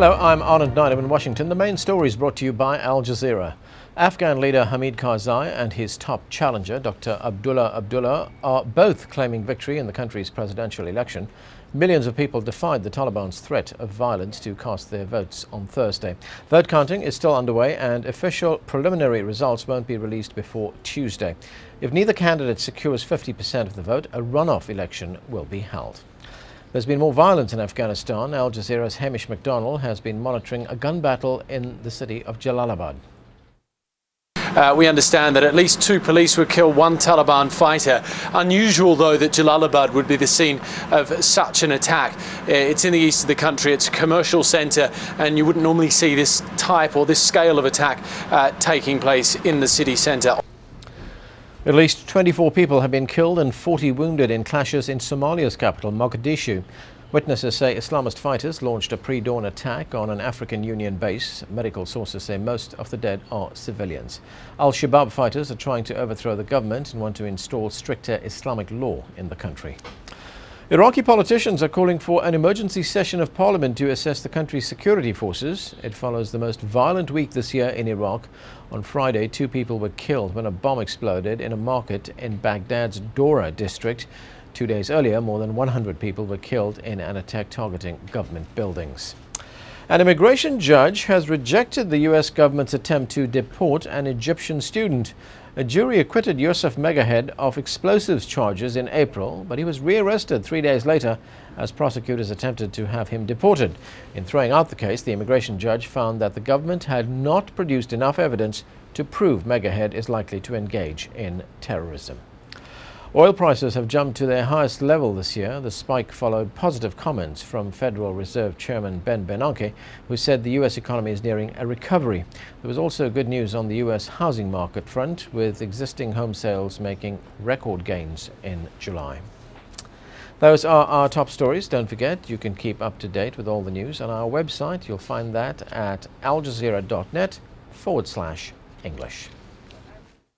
Hello, I'm Anand Naidoo in Washington. The main story is brought to you by Al Jazeera. Afghan leader Hamid Karzai and his top challenger, Dr. Abdullah, are both claiming victory in the country's presidential election. Millions of people defied the Taliban's threat of violence to cast their votes on Thursday. Vote counting is still underway and official preliminary results won't be released before Tuesday. If neither candidate secures 50% of the vote, a runoff election will be held. There's been more violence in Afghanistan. Al Jazeera's Hamish McDonnell has been monitoring a gun battle in the city of Jalalabad. We understand that at least 2 police were killed, 1 Taliban fighter. Unusual, though, that Jalalabad would be the scene of such an attack. It's in the east of the country, it's a commercial centre, and you wouldn't normally see this type or this scale of attack taking place in the city centre. At least 24 people have been killed and 40 wounded in clashes in Somalia's capital, Mogadishu. Witnesses say Islamist fighters launched a pre-dawn attack on an African Union base. Medical sources say most of the dead are civilians. Al-Shabaab fighters are trying to overthrow the government and want to install stricter Islamic law in the country. Iraqi politicians are calling for an emergency session of parliament to assess the country's security forces. It follows the most violent week this year in Iraq. On Friday, 2 people were killed when a bomb exploded in a market in Baghdad's Dora district. 2 days earlier, more than 100 people were killed in an attack targeting government buildings. An immigration judge has rejected the U.S. government's attempt to deport an Egyptian student. A jury acquitted Yusuf Megahead of explosives charges in April, but he was rearrested 3 days later as prosecutors attempted to have him deported. In throwing out the case, the immigration judge found that the government had not produced enough evidence to prove Megahead is likely to engage in terrorism. Oil prices have jumped to their highest level this year. The spike followed positive comments from Federal Reserve Chairman Ben Bernanke, who said the U.S. economy is nearing a recovery. There was also good news on the U.S. housing market front, with existing home sales making record gains in July. Those are our top stories. Don't forget, you can keep up to date with all the news on our website. You'll find that at aljazeera.net/English.